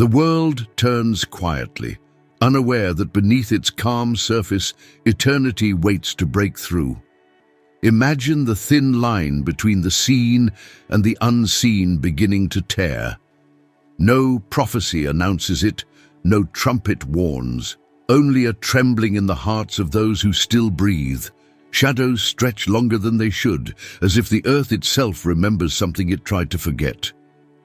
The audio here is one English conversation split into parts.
The world turns quietly, unaware that beneath its calm surface, eternity waits to break through. Imagine the thin line between the seen and the unseen beginning to tear. No prophecy announces it, no trumpet warns, only a trembling in the hearts of those who still breathe. Shadows stretch longer than they should, as if the earth itself remembers something it tried to forget.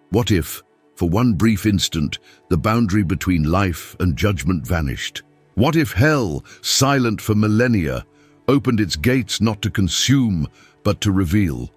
What if, for one brief instant, the boundary between life and judgment vanished? What if hell, silent for millennia, opened its gates not to consume, but to reveal?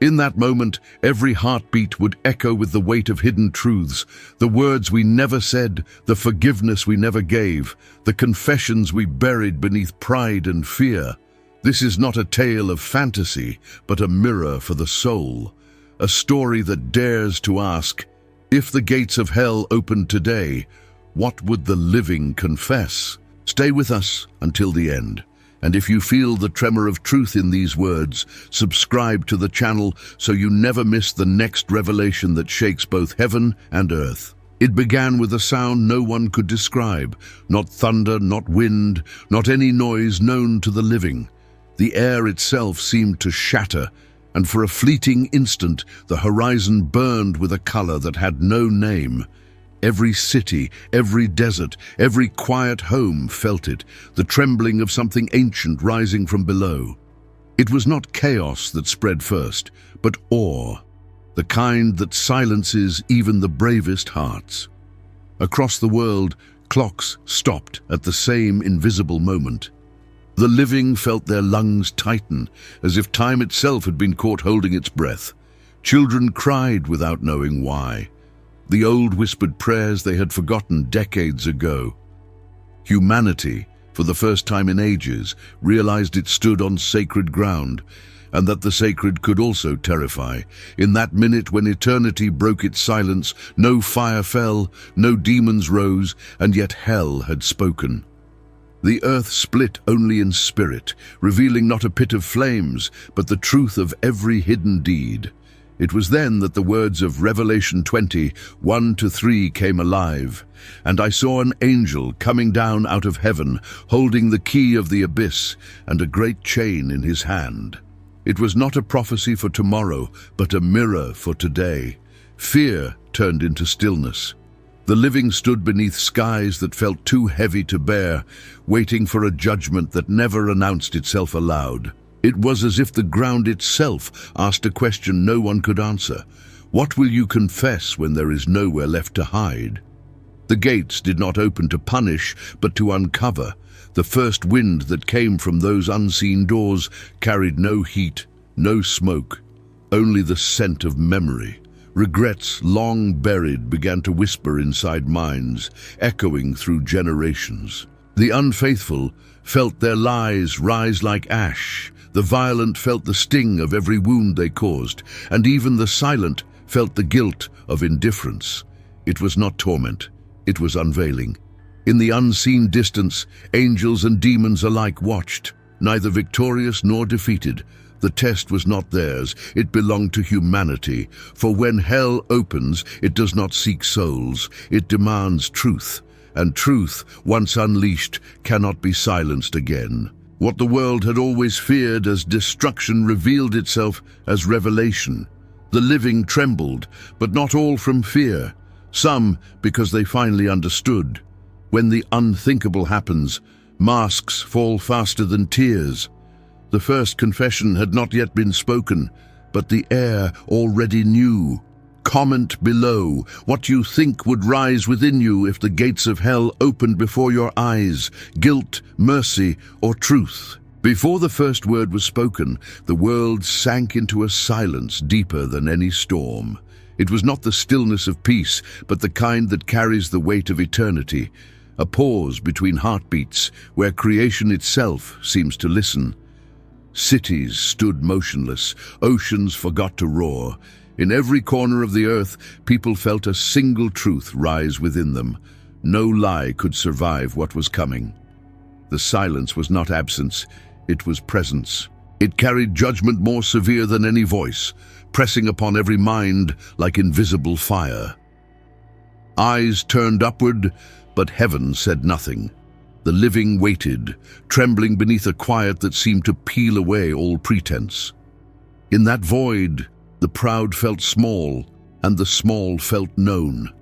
In that moment, every heartbeat would echo with the weight of hidden truths, the words we never said, the forgiveness we never gave, the confessions we buried beneath pride and fear. This is not a tale of fantasy, but a mirror for the soul, a story that dares to ask, if the gates of hell opened today, what would the living confess? Stay with us until the end. And if you feel the tremor of truth in these words, subscribe to the channel so you never miss the next revelation that shakes both heaven and earth. It began with a sound no one could describe, not thunder, not wind, not any noise known to the living. The air itself seemed to shatter, and for a fleeting instant the horizon burned with a color that had no name. Every city, every desert, every quiet home felt it, the trembling of something ancient rising from below. It was not chaos that spread first, but awe, the kind that silences even the bravest hearts. Across the world, clocks stopped at the same invisible moment. The living felt their lungs tighten, as if time itself had been caught holding its breath. Children cried without knowing why. The old whispered prayers they had forgotten decades ago. Humanity, for the first time in ages, realized it stood on sacred ground, and that the sacred could also terrify. In that minute when eternity broke its silence, no fire fell, no demons rose, and yet hell had spoken. The earth split only in spirit, revealing not a pit of flames, but the truth of every hidden deed. It was then that the words of Revelation 20, 1-3 came alive. And I saw an angel coming down out of heaven, holding the key of the abyss and a great chain in his hand. It was not a prophecy for tomorrow, but a mirror for today. Fear turned into stillness. The living stood beneath skies that felt too heavy to bear, waiting for a judgment that never announced itself aloud. It was as if the ground itself asked a question no one could answer. What will you confess when there is nowhere left to hide? The gates did not open to punish, but to uncover. The first wind that came from those unseen doors carried no heat, no smoke, only the scent of memory. Regrets long buried began to whisper inside minds, echoing through generations. The unfaithful felt their lies rise like ash. The violent felt the sting of every wound they caused, and even the silent felt the guilt of indifference. It was not torment, it was unveiling. In the unseen distance, angels and demons alike watched, neither victorious nor defeated. The test was not theirs, it belonged to humanity. For when hell opens, it does not seek souls, it demands truth. And truth, once unleashed, cannot be silenced again. What the world had always feared as destruction revealed itself as revelation. The living trembled, but not all from fear. Some because they finally understood. When the unthinkable happens, masks fall faster than tears. The first confession had not yet been spoken, but the air already knew. Comment below what you think would rise within you if the gates of hell opened before your eyes, guilt, mercy, or truth. Before the first word was spoken, the world sank into a silence deeper than any storm. It was not the stillness of peace, but the kind that carries the weight of eternity, a pause between heartbeats where creation itself seems to listen. Cities stood motionless, oceans forgot to roar. In every corner of the earth, people felt a single truth rise within them. No lie could survive what was coming. The silence was not absence, it was presence. It carried judgment more severe than any voice, pressing upon every mind like invisible fire. eyes turned upward, but heaven said nothing. The living waited, trembling beneath a quiet that seemed to peel away all pretense. In that void, the proud felt small, and the small felt known.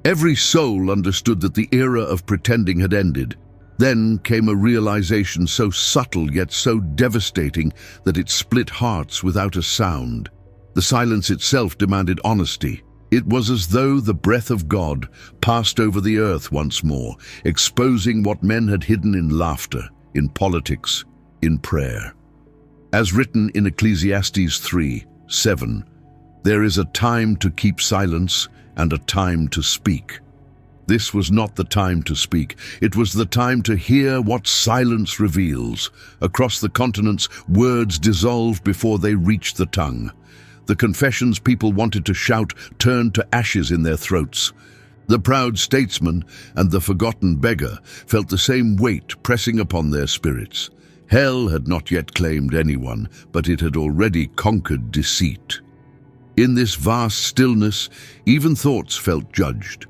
Every soul understood that the era of pretending had ended. Then came a realization so subtle yet so devastating that it split hearts without a sound. The silence itself demanded honesty. It was as though the breath of God passed over the earth once more, exposing what men had hidden in laughter, in politics, in prayer. As written in Ecclesiastes 3:7, there is a time to keep silence and a time to speak. This was not the time to speak. It was the time to hear what silence reveals. Across the continents, words dissolved before they reached the tongue. The confessions people wanted to shout turned to ashes in their throats. The proud statesman and the forgotten beggar felt the same weight pressing upon their spirits. Hell had not yet claimed anyone, but it had already conquered deceit. In this vast stillness, even thoughts felt judged.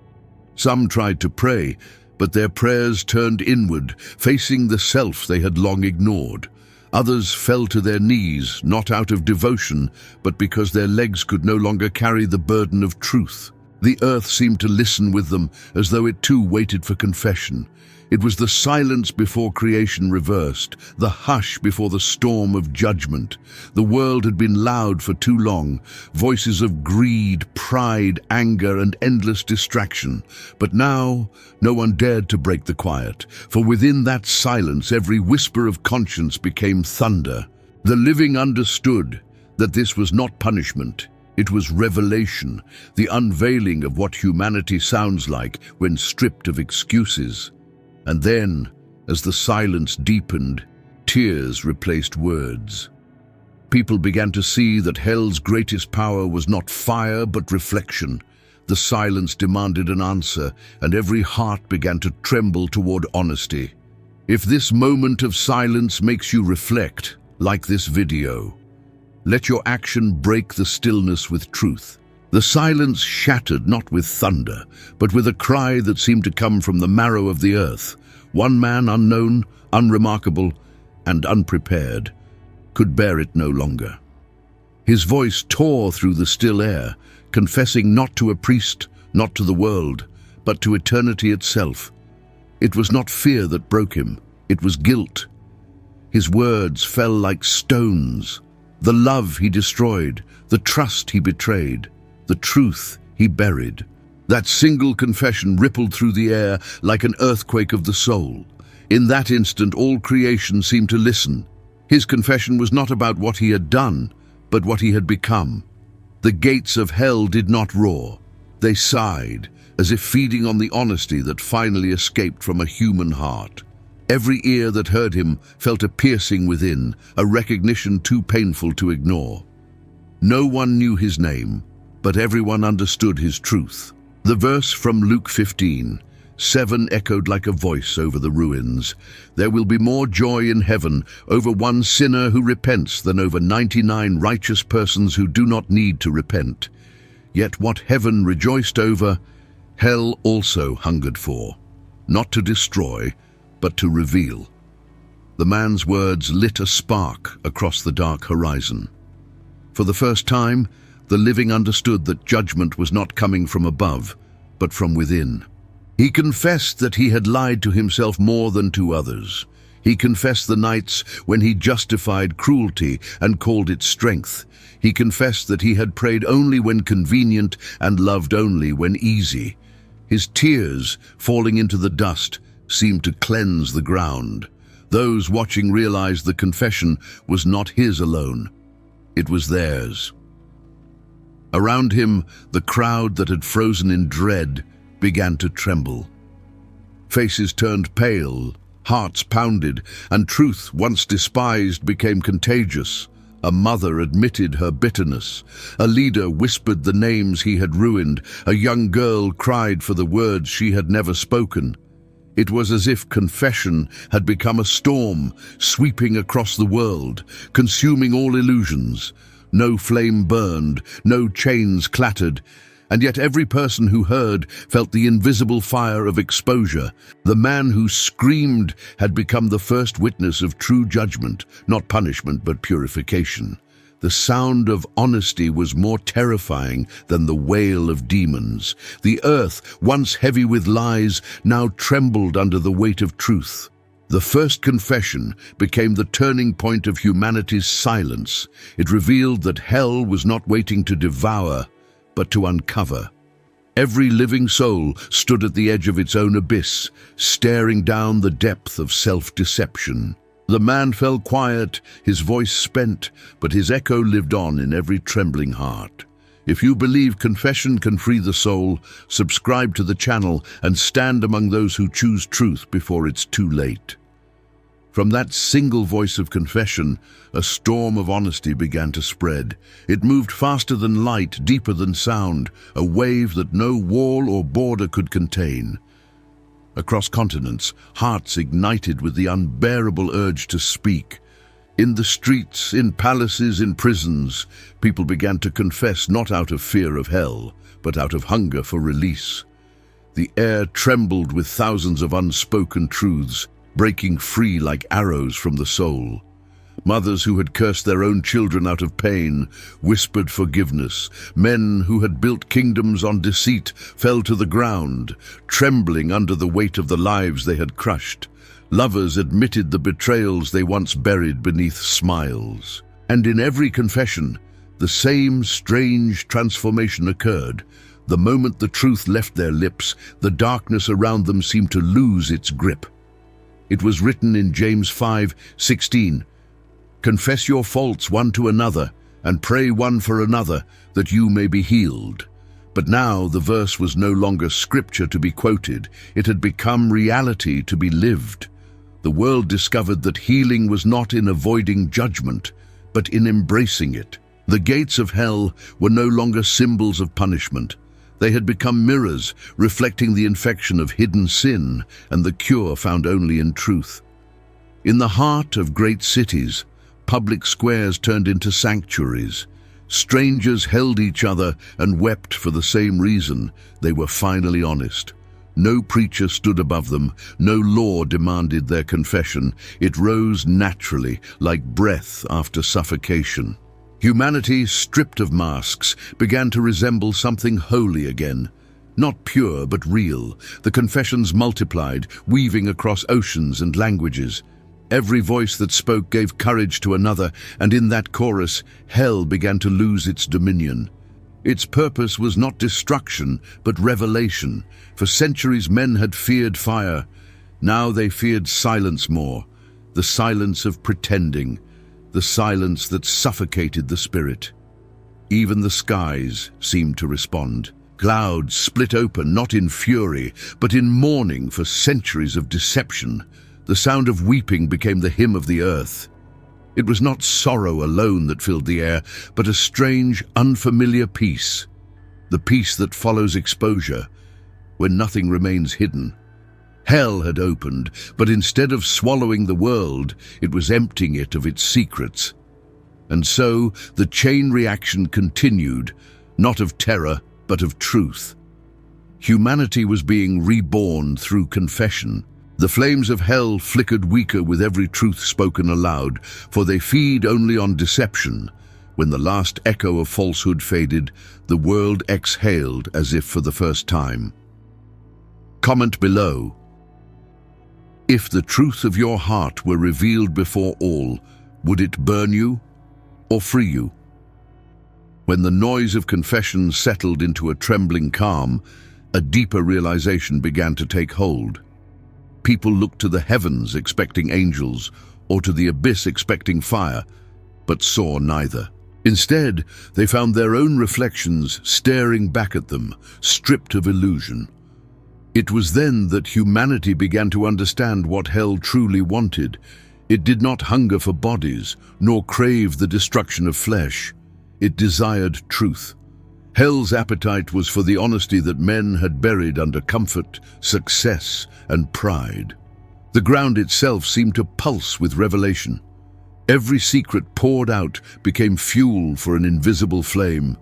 Some tried to pray, but their prayers turned inward, facing the self they had long ignored. Others fell to their knees, not out of devotion, but because their legs could no longer carry the burden of truth. The earth seemed to listen with them, as though it too waited for confession. It was the silence before creation reversed, the hush before the storm of judgment. The world had been loud for too long, voices of greed, pride, anger, and endless distraction. But now, no one dared to break the quiet, for within that silence every whisper of conscience became thunder. The living understood that this was not punishment. It was revelation, the unveiling of what humanity sounds like when stripped of excuses. And then, as the silence deepened, tears replaced words. People began to see that hell's greatest power was not fire but reflection. The silence demanded an answer, and every heart began to tremble toward honesty. If this moment of silence makes you reflect, like this video, let your action break the stillness with truth. The silence shattered not with thunder, but with a cry that seemed to come from the marrow of the earth. One man, unknown, unremarkable, and unprepared, could bear it no longer. His voice tore through the still air, confessing not to a priest, not to the world, but to eternity itself. It was not fear that broke him, it was guilt. His words fell like stones. The love he destroyed, the trust he betrayed, the truth he buried. That single confession rippled through the air like an earthquake of the soul. In that instant, all creation seemed to listen. His confession was not about what he had done, but what he had become. The gates of hell did not roar. They sighed, as if feeding on the honesty that finally escaped from a human heart. Every ear that heard him felt a piercing within, a recognition too painful to ignore. No one knew his name, but everyone understood his truth. The verse from Luke 15:7 echoed like a voice over the ruins. There will be more joy in heaven over one sinner who repents than over 99 righteous persons who do not need to repent. Yet what heaven rejoiced over, hell also hungered for, not to destroy, but to reveal. The man's words lit a spark across the dark horizon. For the first time, the living understood that judgment was not coming from above, but from within. He confessed that he had lied to himself more than to others. He confessed the nights when he justified cruelty and called it strength. He confessed that he had prayed only when convenient and loved only when easy. His tears, falling into the dust, seemed to cleanse the ground. Those watching realized the confession was not his alone. It was theirs. Around him, the crowd that had frozen in dread began to tremble. Faces turned pale, hearts pounded, and truth, once despised, became contagious. A mother admitted her bitterness. A leader whispered the names he had ruined. A young girl cried for the words she had never spoken. It was as if confession had become a storm, sweeping across the world, consuming all illusions. No flame burned, no chains clattered, And yet every person who heard felt the invisible fire of exposure. The man who screamed had become the first witness of true judgment, not punishment but purification. The sound of honesty was more terrifying than the wail of demons. The earth, once heavy with lies, now trembled under the weight of truth. The first confession became the turning point of humanity's silence. It revealed that hell was not waiting to devour, but to uncover. Every living soul stood at the edge of its own abyss, staring down the depth of self-deception. The man fell quiet, his voice spent, but his echo lived on in every trembling heart. If you believe confession can free the soul, subscribe to the channel and stand among those who choose truth before it's too late. From that single voice of confession, a storm of honesty began to spread. It moved faster than light, deeper than sound, a wave that no wall or border could contain. Across continents, hearts ignited with the unbearable urge to speak. In the streets, in palaces, in prisons, people began to confess not out of fear of hell, but out of hunger for release. The air trembled with thousands of unspoken truths, breaking free like arrows from the soul. Mothers who had cursed their own children out of pain whispered forgiveness. Men who had built kingdoms on deceit fell to the ground, trembling under the weight of the lives they had crushed. Lovers admitted the betrayals they once buried beneath smiles. And in every confession, the same strange transformation occurred. The moment the truth left their lips, the darkness around them seemed to lose its grip. It was written in James 5:16, "Confess your faults one to another, and pray one for another, that you may be healed." But now the verse was no longer scripture to be quoted. It had become reality to be lived. The world discovered that healing was not in avoiding judgment, but in embracing it. The gates of hell were no longer symbols of punishment. They had become mirrors, reflecting the infection of hidden sin and the cure found only in truth. In the heart of great cities, public squares turned into sanctuaries. Strangers held each other and wept for the same reason: they were finally honest. No preacher stood above them, no law demanded their confession. It rose naturally, like breath after suffocation. Humanity, stripped of masks, began to resemble something holy again. Not pure, but real. The confessions multiplied, weaving across oceans and languages. Every voice that spoke gave courage to another, and in that chorus, hell began to lose its dominion. Its purpose was not destruction, but revelation. For centuries men had feared fire. Now they feared silence more, the silence of pretending, the silence that suffocated the spirit. Even the skies seemed to respond. Clouds split open, not in fury, but in mourning for centuries of deception. The sound of weeping became the hymn of the earth. It was not sorrow alone that filled the air, but a strange, unfamiliar peace. The peace that follows exposure, when nothing remains hidden. Hell had opened, but instead of swallowing the world, it was emptying it of its secrets. And so the chain reaction continued, not of terror, but of truth. Humanity was being reborn through confession. The flames of hell flickered weaker with every truth spoken aloud, for they feed only on deception. When the last echo of falsehood faded, the world exhaled as if for the first time. Comment below. If the truth of your heart were revealed before all, would it burn you or free you? When the noise of confession settled into a trembling calm, a deeper realization began to take hold. People looked to the heavens expecting angels, or to the abyss expecting fire, but saw neither. Instead, they found their own reflections staring back at them, stripped of illusion. It was then that humanity began to understand what hell truly wanted. It did not hunger for bodies, nor crave the destruction of flesh. It desired truth. Hell's appetite was for the honesty that men had buried under comfort, success, and pride. The ground itself seemed to pulse with revelation. Every secret poured out became fuel for an invisible flame.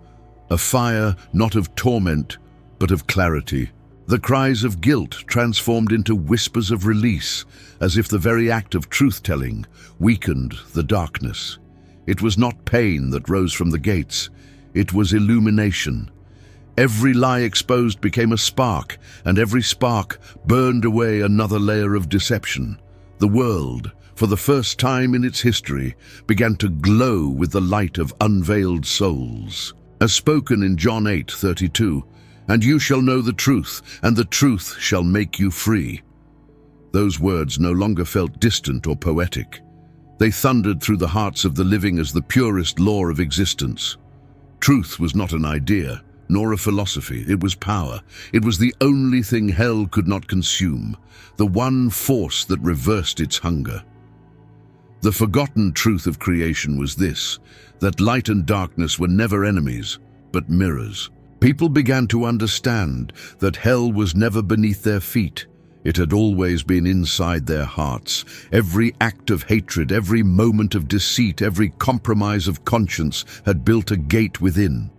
a fire not of torment, but of clarity. The cries of guilt transformed into whispers of release, as if the very act of truth-telling weakened the darkness. It was not pain that rose from the gates, it was illumination. Every lie exposed became a spark, and every spark burned away another layer of deception. The world, for the first time in its history, began to glow with the light of unveiled souls. As spoken in John 8:32, "And you shall know the truth, and the truth shall make you free." Those words no longer felt distant or poetic. They thundered through the hearts of the living as the purest law of existence. Truth was not an idea, nor a philosophy. It was power. It was the only thing hell could not consume, the one force that reversed its hunger. The forgotten truth of creation was this, that light and darkness were never enemies, but mirrors. People began to understand that hell was never beneath their feet. It had always been inside their hearts. Every act of hatred, every moment of deceit, every compromise of conscience had built a gate within.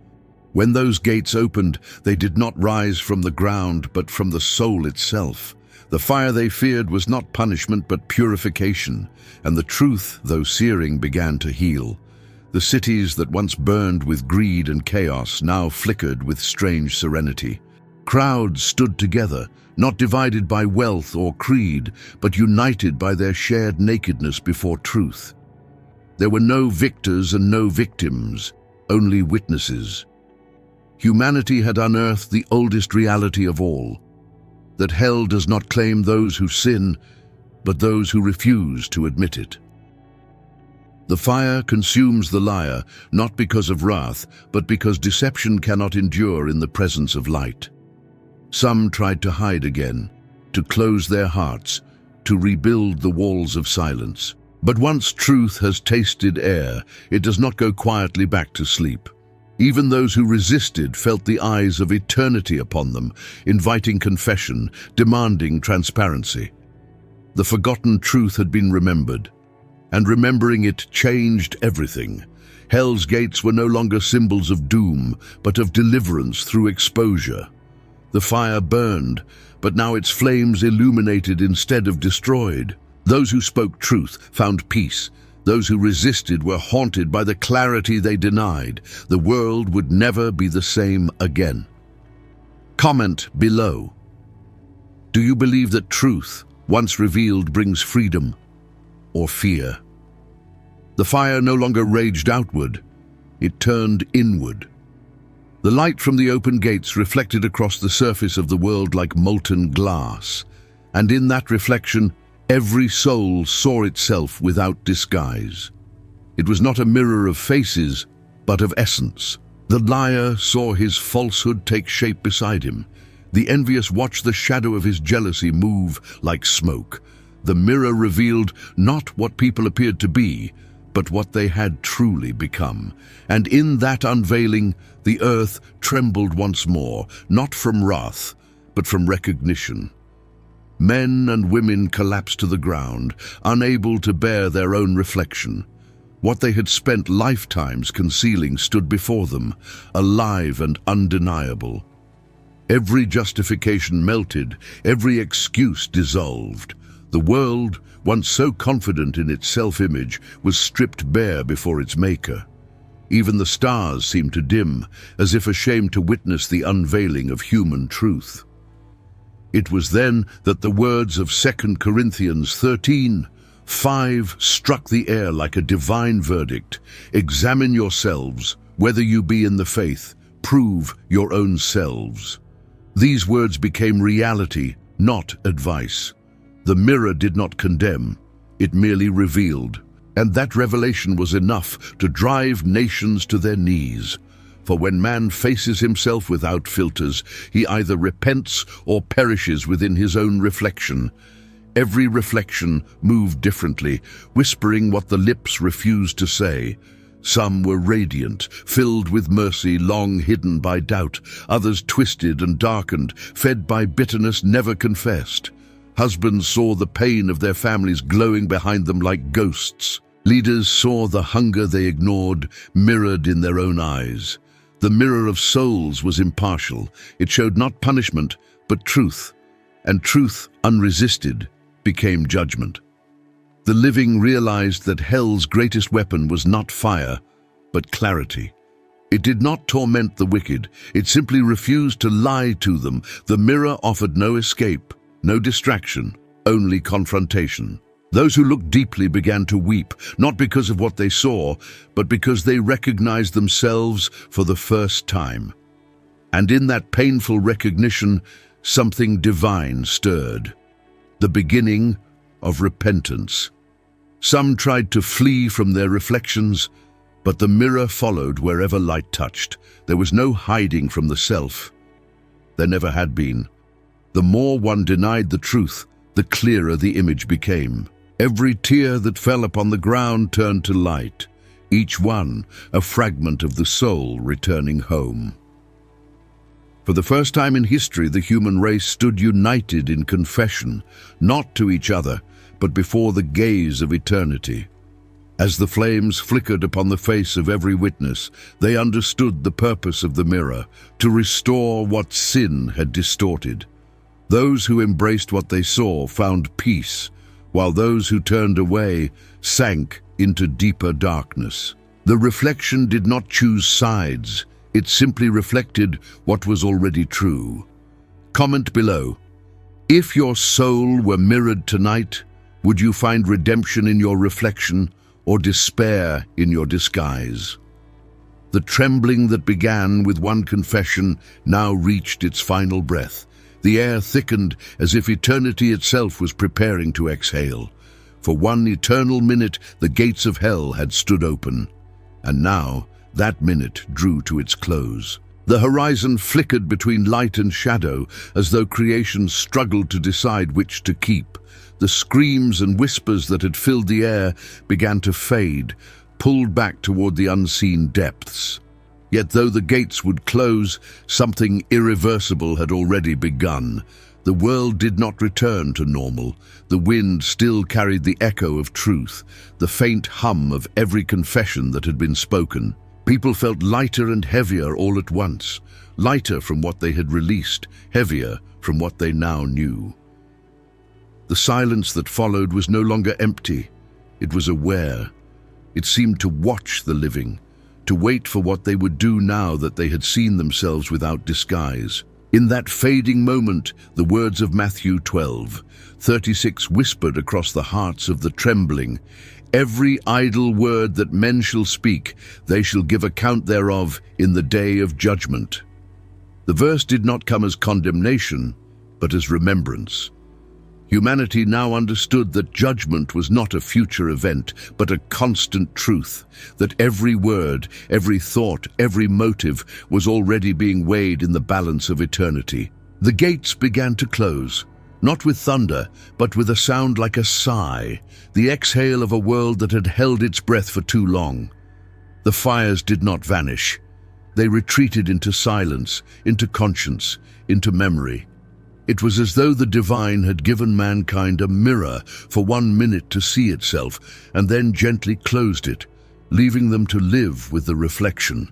When those gates opened, they did not rise from the ground, but from the soul itself. The fire they feared was not punishment, but purification, and the truth, though searing, began to heal. The cities that once burned with greed and chaos now flickered with strange serenity. Crowds stood together, not divided by wealth or creed, but united by their shared nakedness before truth. There were no victors and no victims, only witnesses. Humanity had unearthed the oldest reality of all, that hell does not claim those who sin, but those who refuse to admit it. The fire consumes the liar, not because of wrath, but because deception cannot endure in the presence of light. Some tried to hide again, to close their hearts, to rebuild the walls of silence. But once truth has tasted air, it does not go quietly back to sleep. Even those who resisted felt the eyes of eternity upon them, inviting confession, demanding transparency. The forgotten truth had been remembered, and remembering it changed everything. Hell's gates were no longer symbols of doom, but of deliverance through exposure. The fire burned, but now its flames illuminated instead of destroyed. Those who spoke truth found peace. Those who resisted were haunted by the clarity they denied. The world would never be the same again. Comment below. Do you believe that truth, once revealed, brings freedom or fear? The fire no longer raged outward, it turned inward. The light from the open gates reflected across the surface of the world like molten glass, and in that reflection, every soul saw itself without disguise. It was not a mirror of faces, but of essence. The liar saw his falsehood take shape beside him. The envious watched the shadow of his jealousy move like smoke. The mirror revealed not what people appeared to be, but what they had truly become. And in that unveiling, the earth trembled once more, not from wrath, but from recognition. Men and women collapsed to the ground, unable to bear their own reflection. What they had spent lifetimes concealing stood before them, alive and undeniable. Every justification melted, every excuse dissolved. The world, once so confident in its self-image, was stripped bare before its maker. Even the stars seemed to dim, as if ashamed to witness the unveiling of human truth. It was then that the words of 2 Corinthians 13:5 struck the air like a divine verdict. Examine yourselves, whether you be in the faith, prove your own selves. These words became reality, not advice. The mirror did not condemn, it merely revealed. And that revelation was enough to drive nations to their knees. For when man faces himself without filters, he either repents or perishes within his own reflection. Every reflection moved differently, whispering what the lips refused to say. Some were radiant, filled with mercy long hidden by doubt. Others twisted and darkened, fed by bitterness never confessed. Husbands saw the pain of their families glowing behind them like ghosts. Leaders saw the hunger they ignored mirrored in their own eyes. The mirror of souls was impartial. It showed not punishment, but truth, and truth, unresisted, became judgment. The living realized that hell's greatest weapon was not fire, but clarity. It did not torment the wicked. It simply refused to lie to them. The mirror offered no escape, no distraction, only confrontation. Those who looked deeply began to weep, not because of what they saw, but because they recognized themselves for the first time. And in that painful recognition, something divine stirred. The beginning of repentance. Some tried to flee from their reflections, but the mirror followed wherever light touched. There was no hiding from the self. There never had been. The more one denied the truth, the clearer the image became. Every tear that fell upon the ground turned to light, each one a fragment of the soul returning home. For the first time in history, the human race stood united in confession, not to each other, but before the gaze of eternity. As the flames flickered upon the face of every witness, they understood the purpose of the mirror, to restore what sin had distorted. Those who embraced what they saw found peace, while those who turned away sank into deeper darkness. The reflection did not choose sides, it simply reflected what was already true. Comment below. If your soul were mirrored tonight, would you find redemption in your reflection or despair in your disguise? The trembling that began with one confession now reached its final breath. The air thickened as if eternity itself was preparing to exhale. For one eternal minute, the gates of hell had stood open. And now, that minute drew to its close. The horizon flickered between light and shadow, as though creation struggled to decide which to keep. The screams and whispers that had filled the air began to fade, pulled back toward the unseen depths. Yet though the gates would close, something irreversible had already begun. The world did not return to normal. The wind still carried the echo of truth, the faint hum of every confession that had been spoken. People felt lighter and heavier all at once, lighter from what they had released, heavier from what they now knew. The silence that followed was no longer empty. It was aware. It seemed to watch the living, to wait for what they would do now that they had seen themselves without disguise. In that fading moment, the words of Matthew 12:36 whispered across the hearts of the trembling, "Every idle word that men shall speak, they shall give account thereof in the day of judgment." The verse did not come as condemnation, but as remembrance. Humanity now understood that judgment was not a future event, but a constant truth, that every word, every thought, every motive was already being weighed in the balance of eternity. The gates began to close, not with thunder, but with a sound like a sigh, the exhale of a world that had held its breath for too long. The fires did not vanish. They retreated into silence, into conscience, into memory. It was as though the divine had given mankind a mirror for 1 minute to see itself, and then gently closed it, leaving them to live with the reflection.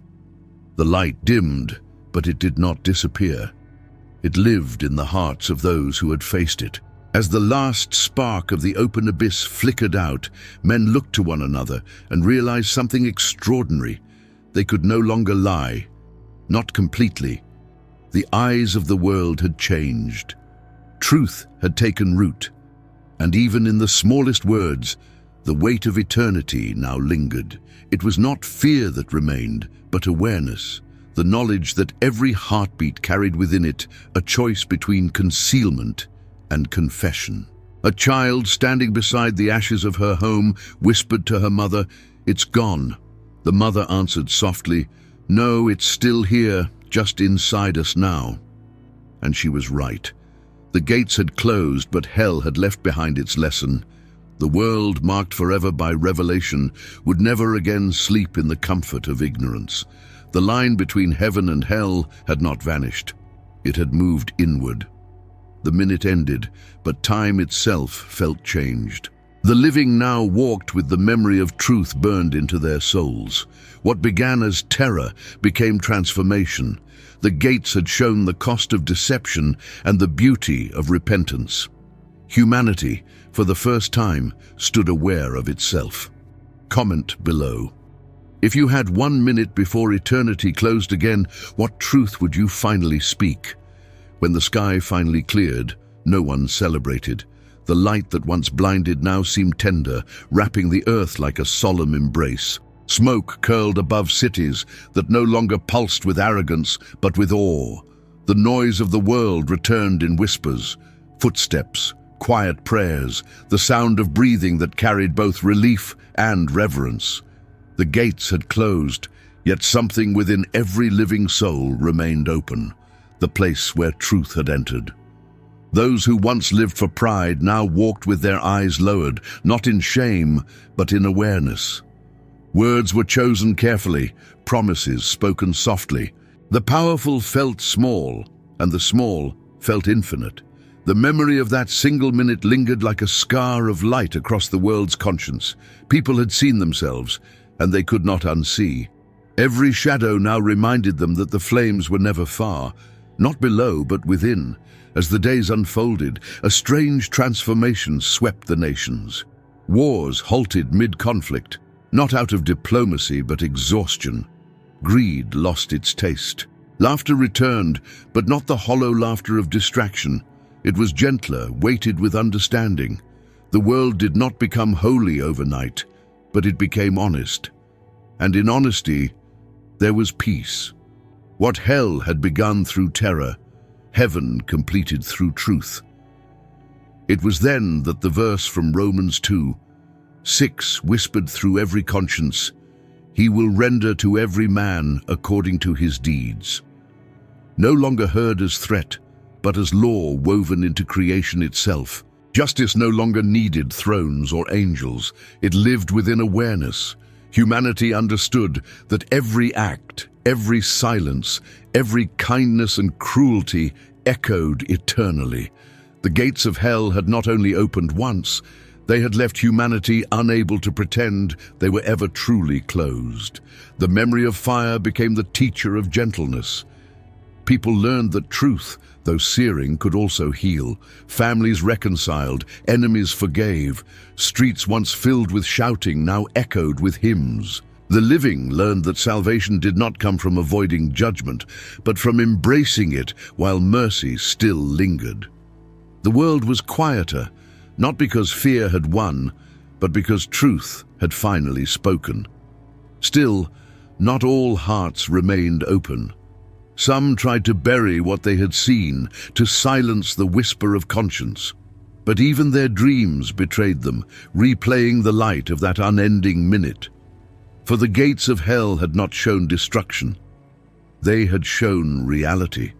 The light dimmed, but it did not disappear. It lived in the hearts of those who had faced it. As the last spark of the open abyss flickered out, men looked to one another and realized something extraordinary. They could no longer lie. Not completely. The eyes of the world had changed. Truth had taken root, and even in the smallest words, the weight of eternity now lingered. It was not fear that remained, but awareness, the knowledge that every heartbeat carried within it a choice between concealment and confession. A child standing beside the ashes of her home whispered to her mother, "It's gone." The mother answered softly, "No, it's still here, just inside us now." And she was right. The gates had closed, but hell had left behind its lesson. The world, marked forever by revelation, would never again sleep in the comfort of ignorance. The line between heaven and hell had not vanished. It had moved inward. The minute ended, but time itself felt changed. The living now walked with the memory of truth burned into their souls. What began as terror became transformation. The gates had shown the cost of deception and the beauty of repentance. Humanity, for the first time, stood aware of itself. Comment below. If you had 1 minute before eternity closed again, what truth would you finally speak? When the sky finally cleared, no one celebrated. The light that once blinded now seemed tender, wrapping the earth like a solemn embrace. Smoke curled above cities that no longer pulsed with arrogance, but with awe. The noise of the world returned in whispers, footsteps, quiet prayers, the sound of breathing that carried both relief and reverence. The gates had closed, yet something within every living soul remained open, the place where truth had entered. Those who once lived for pride now walked with their eyes lowered, not in shame, but in awareness. Words were chosen carefully, promises spoken softly. The powerful felt small, and the small felt infinite. The memory of that single minute lingered like a scar of light across the world's conscience. People had seen themselves, and they could not unsee. Every shadow now reminded them that the flames were never far, not below but within. As the days unfolded, a strange transformation swept the nations. Wars halted mid-conflict, not out of diplomacy but exhaustion. Greed lost its taste. Laughter returned, but not the hollow laughter of distraction. It was gentler, weighted with understanding. The world did not become holy overnight, but it became honest. And in honesty, there was peace. What hell had begun through terror, heaven completed through truth. It was then that the verse from Romans 2:6 whispered through every conscience, "He will render to every man according to his deeds." No longer heard as threat, but as law woven into creation itself. Justice no longer needed thrones or angels. It lived within awareness. Humanity understood that every act, every silence, every kindness and cruelty echoed eternally. The gates of hell had not only opened once, they had left humanity unable to pretend they were ever truly closed. The memory of fire became the teacher of gentleness. People learned that truth, though searing, could also heal. Families reconciled, enemies forgave. Streets once filled with shouting now echoed with hymns. The living learned that salvation did not come from avoiding judgment, but from embracing it while mercy still lingered. The world was quieter, not because fear had won, but because truth had finally spoken. Still, not all hearts remained open. Some tried to bury what they had seen, to silence the whisper of conscience. But even their dreams betrayed them, replaying the light of that unending minute. For the gates of hell had not shown destruction. They had shown reality.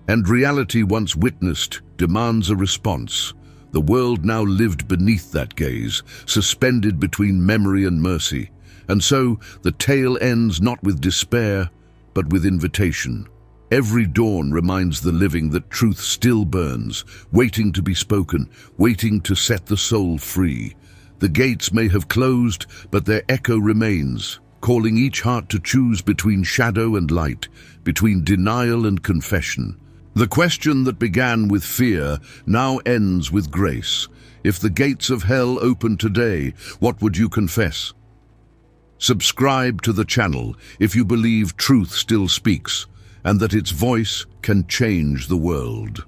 And reality, once witnessed, demands a response. The world now lived beneath that gaze, suspended between memory and mercy. And so the tale ends not with despair, but with invitation. Every dawn reminds the living that truth still burns, waiting to be spoken, waiting to set the soul free. The gates may have closed, but their echo remains, calling each heart to choose between shadow and light, between denial and confession. The question that began with fear now ends with grace. If the gates of hell open today, what would you confess? Subscribe to the channel if you believe truth still speaks and that its voice can change the world.